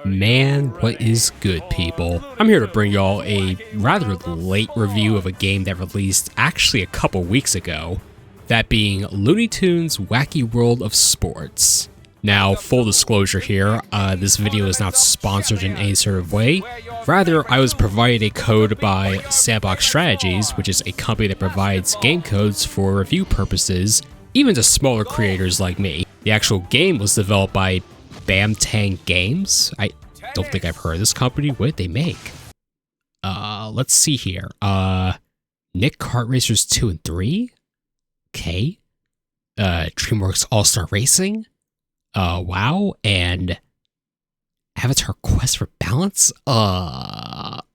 Man, what is good, people? I'm here to bring y'all a rather late review of a game that released actually a couple weeks ago, that being Looney Tunes Wacky World of Sports. Now, full disclosure here, this video is not sponsored in any sort of way. Rather, I was provided a code by Sandbox Strategies, which is a company that provides game codes for review purposes, even to smaller creators like me. The actual game was developed by Bamtang Games. I don't think I've heard of this company. What did they make? Let's see here. Nick Kart Racers 2 and 3? Okay. DreamWorks All-Star Racing? WoW, and Avatar Quest for Balance?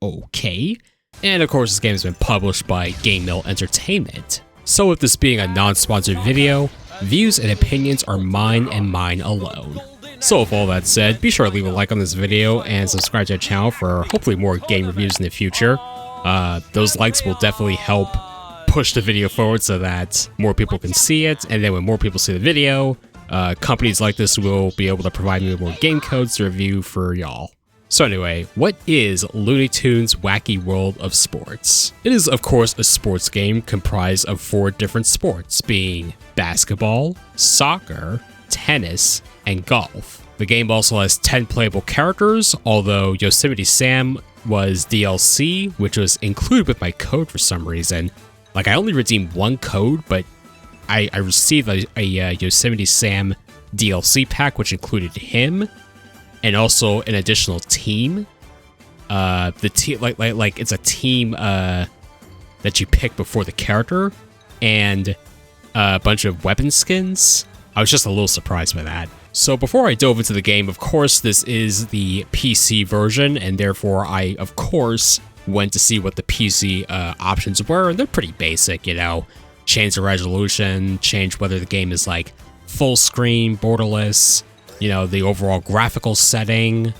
Okay. And of course, this game has been published by Game Mill Entertainment. So with this being a non-sponsored video, views and opinions are mine and mine alone. So with all that said, be sure to leave a like on this video and subscribe to our channel for hopefully more game reviews in the future. Those likes will definitely help push the video forward so that more people can see it, and then when more people see the video, companies like this will be able to provide me with more game codes to review for y'all. So anyway, what is Looney Tunes Wacky World of Sports? It is of course a sports game comprised of 4 different sports, being basketball, soccer, tennis, and golf. The game also has 10 playable characters, although Yosemite Sam was DLC, which was included with my code for some reason. Like, I only redeemed 1 code, but I received a Yosemite Sam DLC pack, which included him, and also an additional team. The team, like it's a team that you pick before the character, and a bunch of weapon skins. I was just a little surprised by that. So before I dove into the game, of course, this is the PC version, and therefore I, of course, went to see what the PC options were, and they're pretty basic, you know. Change the resolution, change whether the game is like full screen, borderless, you know, the overall graphical setting.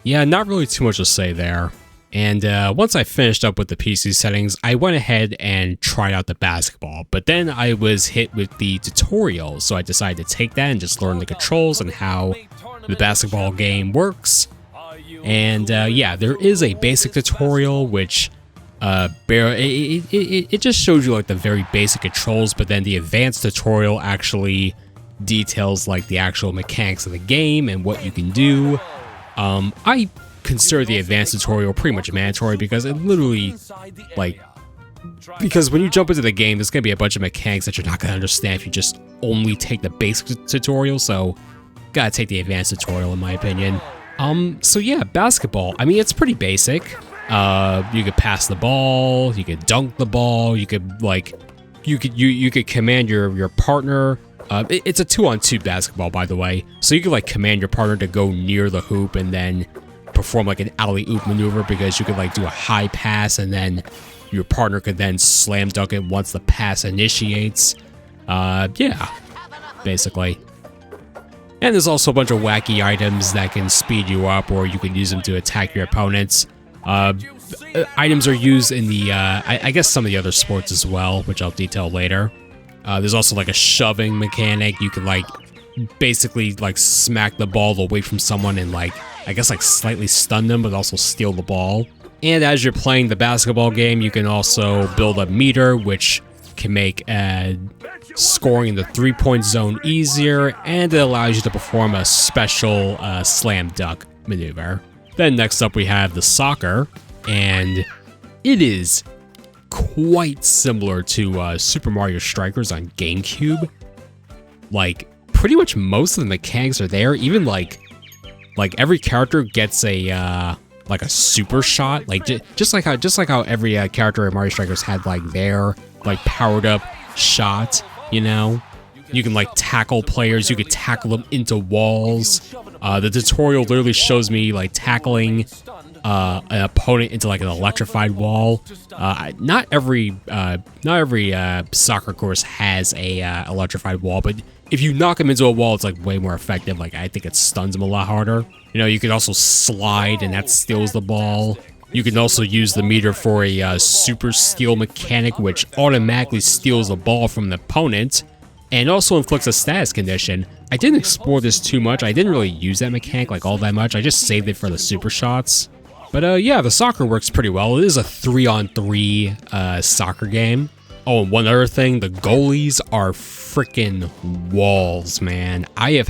Yeah, not really too much to say there. And once I finished up with the PC settings, I went ahead and tried out the basketball, but then I was hit with the tutorial, so I decided to take that and just learn the controls and how the basketball game works. And yeah, there is a basic tutorial, which it just shows you like the very basic controls, but then the advanced tutorial actually details like the actual mechanics of the game and what you can do. I consider the advanced tutorial pretty much mandatory because it literally, like, because when you jump into the game, there's gonna be a bunch of mechanics that you're not gonna understand if you just only take the basic tutorial, so gotta take the advanced tutorial in my opinion. So yeah, basketball, I mean, it's pretty basic. You could pass the ball, you could dunk the ball, you could like, you could command your partner. It's a 2-on-2 basketball, by the way, so you could like command your partner to go near the hoop and then perform like an alley-oop maneuver, because you could like do a high pass and then your partner could then slam dunk it once the pass initiates. Yeah, basically. And there's also a bunch of wacky items that can speed you up, or you can use them to attack your opponents. Items are used in the, I guess some of the other sports as well, which I'll detail later. There's also like a shoving mechanic. You can like basically like smack the ball away from someone and like, I guess like slightly stun them, but also steal the ball. And as you're playing the basketball game, you can also build a meter, which can make scoring in the 3-point zone easier, and it allows you to perform a special slam dunk maneuver. Then next up we have the soccer, and it is quite similar to Super Mario Strikers on GameCube. Like, pretty much most of the mechanics are there, even like every character gets a like a super shot, like just like how every character in Mario Strikers had like their like powered up shot, you know. You can like tackle players, you could tackle them into walls. The tutorial literally shows me like tackling an opponent into like an electrified wall. Not every soccer course has a electrified wall, but if you knock them into a wall, it's like way more effective. Like, I think it stuns them a lot harder. You know, you can also slide and that steals the ball. You can also use the meter for a super steal mechanic, which automatically steals the ball from the opponent. and also inflicts a status condition. I didn't explore this too much. I didn't really use that mechanic like all that much. I just saved it for the super shots. But yeah, the soccer works pretty well. It is a 3-on-3 soccer game. Oh, and one other thing, the goalies are freaking walls, man. I've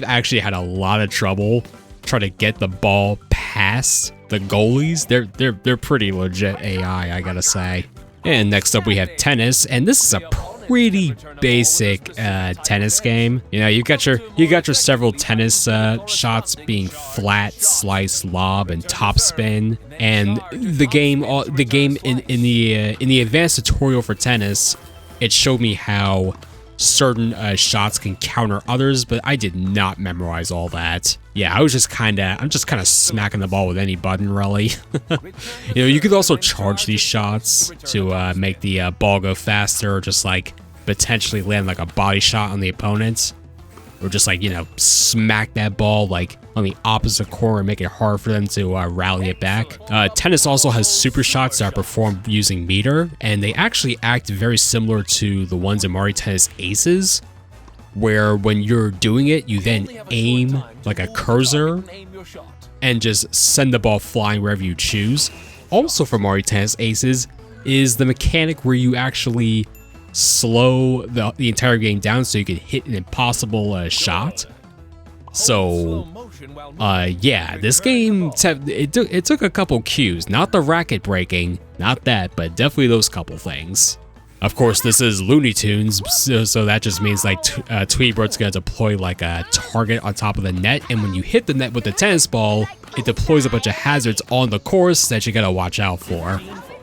actually had a lot of trouble trying to get the ball past the goalies. They're pretty legit AI, I gotta say. And next up we have tennis, and this is a pretty basic tennis game. You know, you got your several tennis shots being flat, slice, lob, and topspin. And the game in the advanced tutorial for tennis, it showed me how certain shots can counter others, but I did not memorize all that. Yeah, I'm just kind of smacking the ball with any button, really. You know, you could also charge these shots to make the ball go faster, or just like potentially land like a body shot on the opponent, or just like, you know, smack that ball like on the opposite corner and make it hard for them to rally it back. Tennis also has super shots that are performed using meter, and they actually act very similar to the ones in Mario Tennis Aces, where when you're doing it, you then aim like a cursor and just send the ball flying wherever you choose. Also for Mario Tennis Aces is the mechanic where you actually slow the entire game down so you can hit an impossible shot. So yeah, this game, it took a couple cues. Not the racket breaking, not that, but definitely those couple things. Of course, this is Looney Tunes, so that just means like Tweedbird's gonna deploy like a target on top of the net, and when you hit the net with the tennis ball, it deploys a bunch of hazards on the course that you gotta watch out for.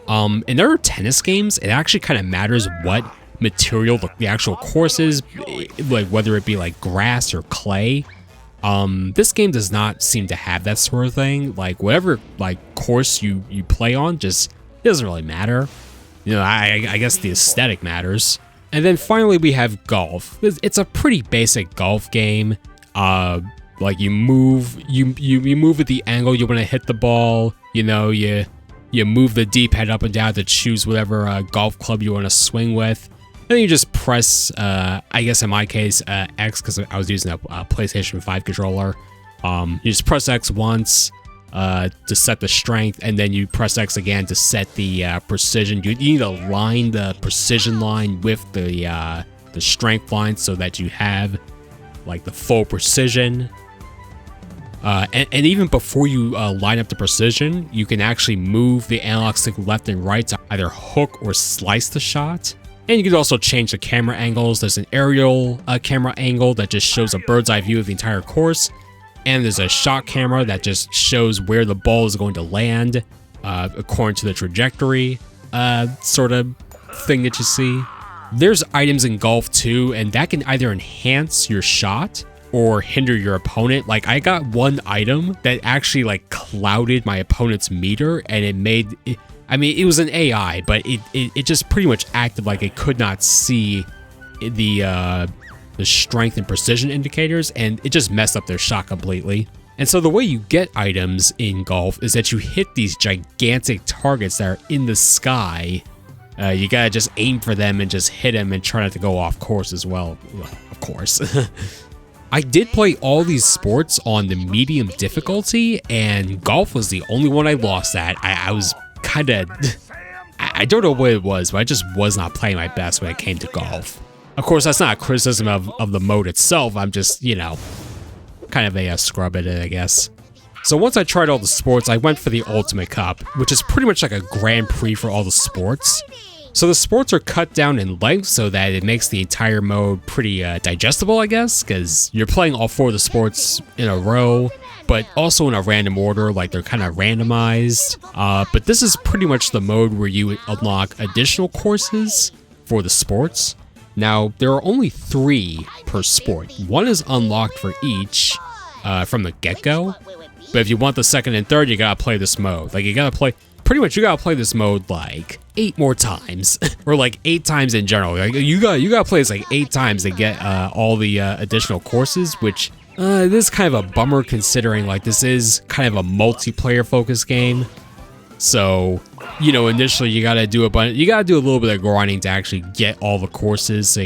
In other tennis games, it actually kind of matters what material the actual course is, like whether it be like grass or clay. This game does not seem to have that sort of thing. Like whatever like course you play on, just it doesn't really matter. You know, I guess the aesthetic matters. And then finally we have golf. It's a pretty basic golf game. Like you move at the angle you want to hit the ball. You know, you move the D-pad up and down to choose whatever golf club you want to swing with. And then you just press, I guess in my case, X, because I was using a PlayStation 5 controller. You just press X once to set the strength, and then you press X again to set the precision. You need to align the precision line with the strength line so that you have like the full precision. And even before you line up the precision, you can actually move the analog stick left and right to either hook or slice the shot. And you can also change the camera angles. There's an aerial camera angle that just shows a bird's eye view of the entire course. And there's a shot camera that just shows where the ball is going to land according to the trajectory sort of thing that you see. There's items in golf too, and that can either enhance your shot or hinder your opponent. Like I got one item that actually like clouded my opponent's meter, and it made it, I mean, it was an AI, but it just pretty much acted like it could not see the strength and precision indicators, and it just messed up their shot completely. And so the way you get items in golf is that you hit these gigantic targets that are in the sky. You gotta just aim for them and just hit them and try not to go off course as well, of course. I did play all these sports on the medium difficulty, and golf was the only one I lost at. I was kind of, I don't know what it was, but I just was not playing my best when it came to golf. Of course, that's not a criticism of the mode itself. I'm just, you know, kind of a scrub at it, I guess. So once I tried all the sports, I went for the Ultimate Cup, which is pretty much like a Grand Prix for all the sports. So the sports are cut down in length so that it makes the entire mode pretty digestible, I guess, because you're playing all four of the sports in a row, but also in a random order, like they're kind of randomized. But this is pretty much the mode where you unlock additional courses for the sports. Now, there are only 3 per sport. One is unlocked for each from the get-go, but if you want the second and third, you gotta play this mode. Like, you gotta play, pretty much you gotta play this mode like 8 more times, or like 8 times in general. Like, you gotta play this like 8 times to get all the additional courses, which this is kind of a bummer considering like this is kind of a multiplayer focused game. So, you know, initially you gotta do a little bit of grinding to actually get all the courses so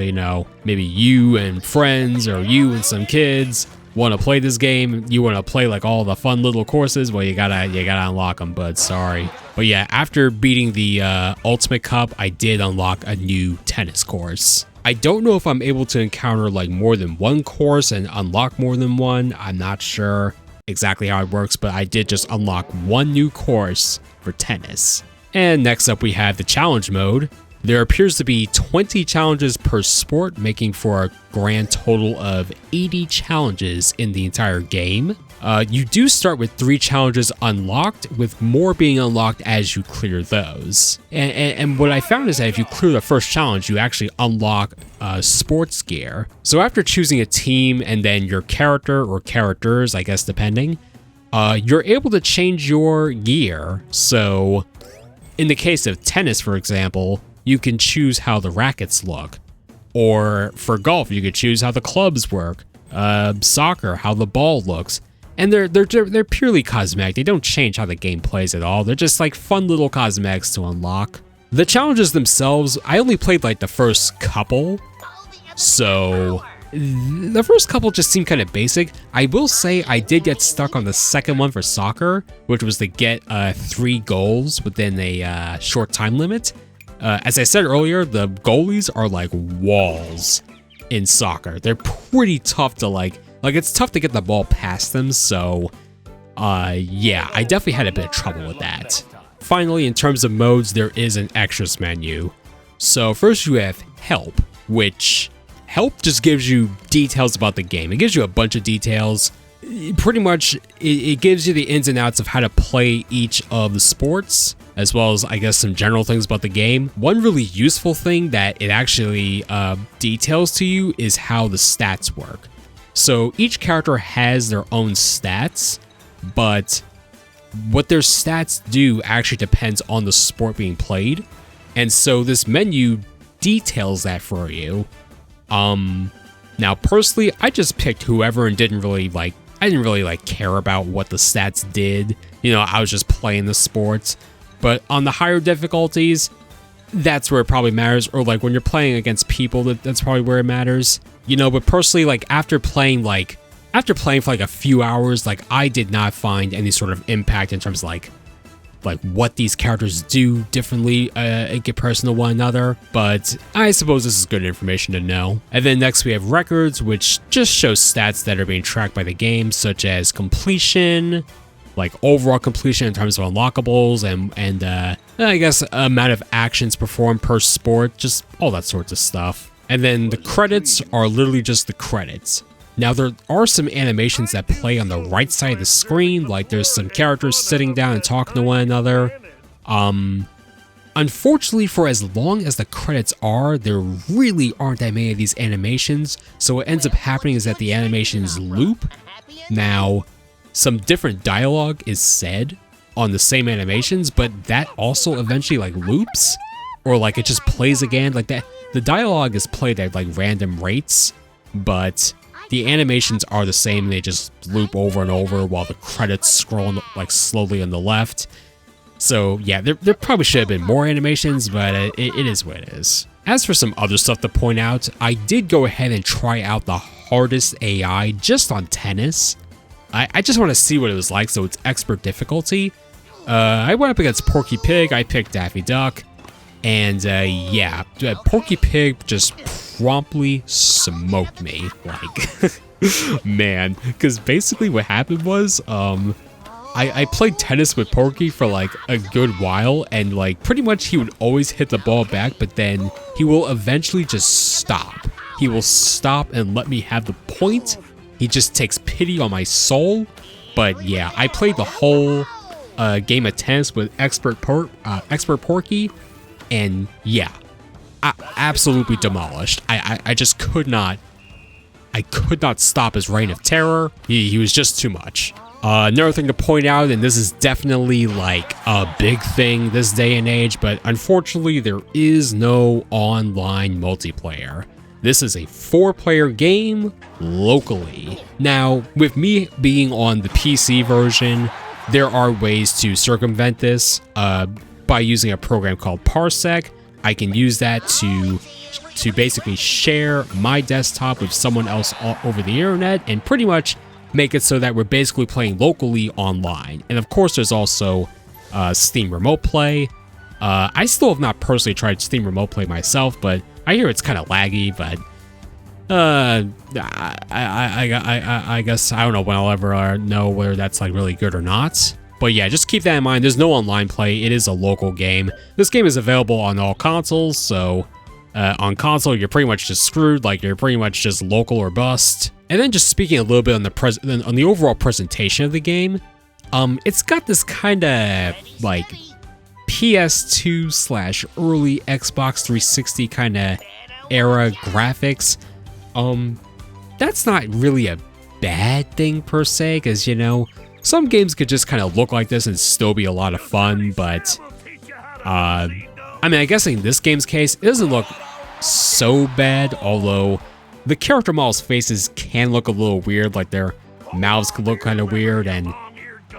you know, maybe you and friends or you and some kids want to play this game. You want to play like all the fun little courses. Well, you gotta unlock them, bud. Sorry. But yeah, after beating the Ultimate Cup, I did unlock a new tennis course. I don't know if I'm able to encounter like more than one course and unlock more than one. I'm not sure exactly how it works, but I did just unlock one new course for tennis. And next up we have the challenge mode. There appears to be 20 challenges per sport, making for a grand total of 80 challenges in the entire game. You do start with 3 challenges unlocked, with more being unlocked as you clear those. And what I found is that if you clear the first challenge, you actually unlock sports gear. So after choosing a team and then your character or characters, I guess depending, you're able to change your gear. So in the case of tennis, for example, you can choose how the rackets look. Or for golf, you could choose how the clubs work. Soccer, how the ball looks. And they're purely cosmetic. They don't change how the game plays at all. They're just like fun little cosmetics to unlock. The challenges themselves, I only played like the first couple. So the first couple just seemed kind of basic. I will say I did get stuck on the second one for soccer, which was to get 3 goals within a short time limit. As I said earlier, the goalies are like walls in soccer. They're pretty tough to like it's tough to get the ball past them. So yeah, I definitely had a bit of trouble with that. Finally, in terms of modes, there is an extras menu. So first you have help, which help just gives you details about the game. It gives you a bunch of details. Pretty much, it gives you the ins and outs of how to play each of the sports, as well as, I guess, some general things about the game. One really useful thing that it actually details to you is how the stats work. So each character has their own stats, but what their stats do actually depends on the sport being played. And so this menu details that for you. Now, personally, I just picked whoever and didn't really care about what the stats did. You know, I was just playing the sports. But on the higher difficulties, that's where it probably matters. Or like when you're playing against people, that's probably where it matters. You know, but personally, like after playing for like a few hours, like I did not find any sort of impact in terms of like what these characters do differently in comparison to one another. But I suppose this is good information to know. And then next we have records, which just shows stats that are being tracked by the game, such as completion, like overall completion in terms of unlockables, and I guess amount of actions performed per sport, just all that sorts of stuff. And then the credits are literally just the credits. Now, there are some animations that play on the right side of the screen, like there's some characters sitting down and talking to one another. Unfortunately, for as long as the credits are, there really aren't that many of these animations, so what ends up happening is that the animations loop. Now, some different dialogue is said on the same animations, but that also eventually like loops, or like it just plays again like that. The dialogue is played at like random rates, but the animations are the same. They just loop over and over while the credits scroll like slowly on the left. So yeah, there probably should have been more animations, but it is what it is. As for some other stuff to point out, I did go ahead and try out the hardest AI just on tennis. I just want to see what it was like, so it's expert difficulty. I went up against Porky Pig. I picked Daffy Duck. And yeah, Porky Pig just promptly smoked me. Like, man, because basically what happened was, I played tennis with Porky for like a good while, and like pretty much he would always hit the ball back, but then he will eventually just stop. He will stop and let me have the point. He just takes pity on my soul. But yeah, I played the whole game of tennis with expert Porky. And yeah, absolutely demolished. I just could not stop his reign of terror. He was just too much. Another thing to point out, and this is definitely like a big thing this day and age, but unfortunately there is no online multiplayer. This is a 4-player game locally. Now, with me being on the PC version, there are ways to circumvent this by using a program called Parsec. I can use that to basically share my desktop with someone else over the internet and pretty much make it so that we're basically playing locally online. And of course, there's also Steam Remote Play. I still have not personally tried Steam Remote Play myself, but I hear it's kind of laggy, but I guess I don't know when I'll ever know whether that's like really good or not. But yeah, just keep that in mind. There's no online play. It is a local game. This game is available on all consoles, so on console you're pretty much just screwed. Like you're pretty much just local or bust. And then just speaking a little bit on the overall presentation of the game, it's got this kind of like PS2 / early Xbox 360 kind of era graphics. That's not really a bad thing per se, because, you know, some games could just kind of look like this and still be a lot of fun, but, I mean, I guess in this game's case, it doesn't look so bad, although the character models' faces can look a little weird, like their mouths can look kind of weird, and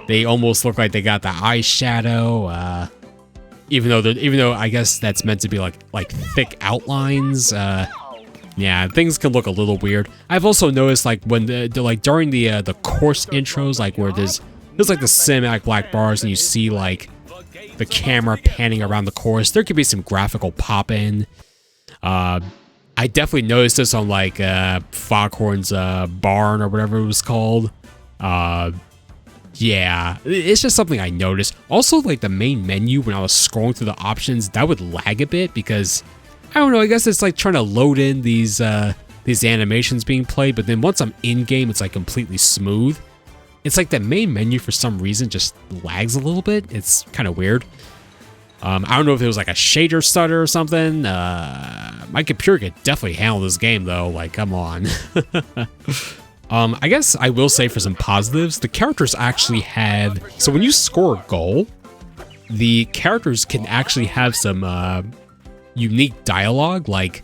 they almost look like they got the eyeshadow, even though I guess that's meant to be like thick outlines, yeah, things can look a little weird. I've also noticed like when during the course intros, like where there's like the cinematic black bars and you see like the camera panning around the course, there could be some graphical pop in. I definitely noticed this on like Foghorn's Barn or whatever it was called. Yeah, it's just something I noticed. Also, like the main menu, when I was scrolling through the options, that would lag a bit because I don't know, I guess it's like trying to load in these animations being played, but then once I'm in game, it's like completely smooth. It's like the main menu for some reason just lags a little bit. It's kind of weird. I don't know if it was like a shader stutter or something. My computer could definitely handle this game though, like come on. I guess I will say for some positives, the characters actually have, so when you score a goal, the characters can actually have some unique dialogue, like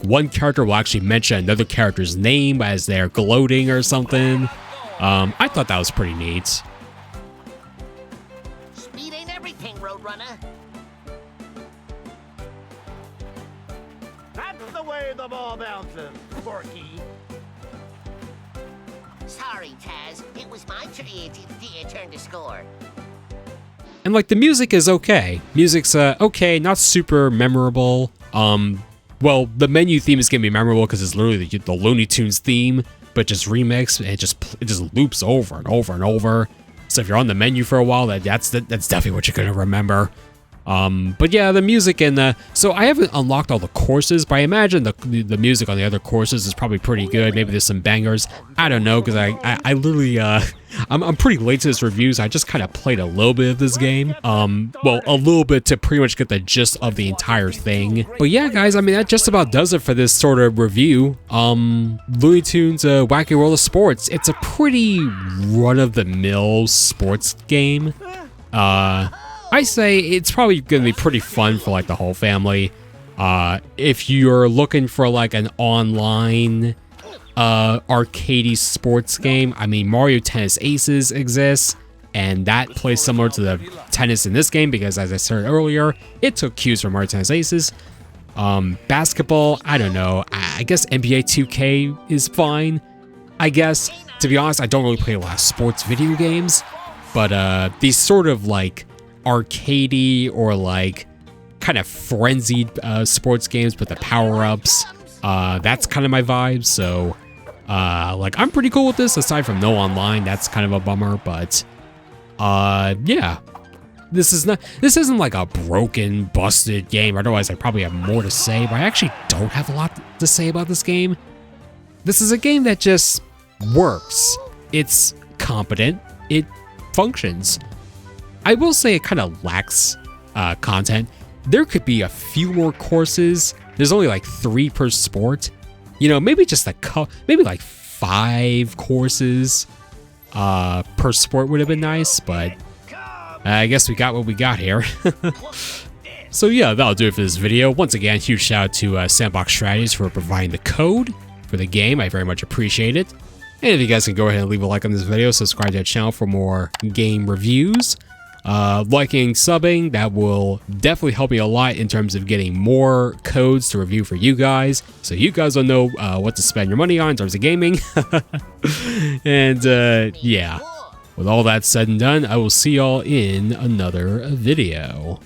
one character will actually mention another character's name as they're gloating or something. I thought that was pretty neat. Speed ain't everything, Roadrunner. That's the way the ball bounces, Forky. Sorry, Taz. It was my turn to score. And like the music is okay. Music's okay, not super memorable. Well, the menu theme is gonna be memorable because it's literally the Looney Tunes theme, but just remixed. And it just loops over and over and over. So if you're on the menu for a while, that's definitely what you're gonna remember. But yeah, the music and so I haven't unlocked all the courses, but I imagine the music on the other courses is probably pretty good. Maybe there's some bangers. I don't know, because I literally I'm pretty late to this review, so I just kind of played a little bit of this game. Well, a little bit to pretty much get the gist of the entire thing. But yeah, guys, I mean that just about does it for this sort of review. Looney Tunes Wacky World of Sports. It's a pretty run-of-the-mill sports game. I say it's probably going to be pretty fun for like the whole family. If you're looking for like an online arcadey sports game, I mean Mario Tennis Aces exists, and that plays similar to the tennis in this game because, as I said earlier, it took cues from Mario Tennis Aces. Basketball, I don't know. I guess NBA 2K is fine. I guess, to be honest, I don't really play a lot of sports video games, but these sort of like arcadey or like kind of frenzied sports games with the power-ups, that's kind of my vibe. So like I'm pretty cool with this, aside from no online. That's kind of a bummer, but yeah, this isn't like a broken, busted game. Otherwise I probably have more to say, but I actually don't have a lot to say about this game. This is a game that just works. It's competent. It functions. I will say it kind of lacks content. There could be a few more courses. There's only like 3 per sport. You know, maybe just maybe like 5 courses per sport would have been nice, but I guess we got what we got here. So yeah, that'll do it for this video. Once again, huge shout out to Sandbox Strategies for providing the code for the game. I very much appreciate it. And if you guys can go ahead and leave a like on this video, subscribe to the channel for more game reviews. Liking, subbing, that will definitely help me a lot in terms of getting more codes to review for you guys, so you guys will know what to spend your money on in terms of gaming. And yeah, with all that said and done, I will see y'all in another video.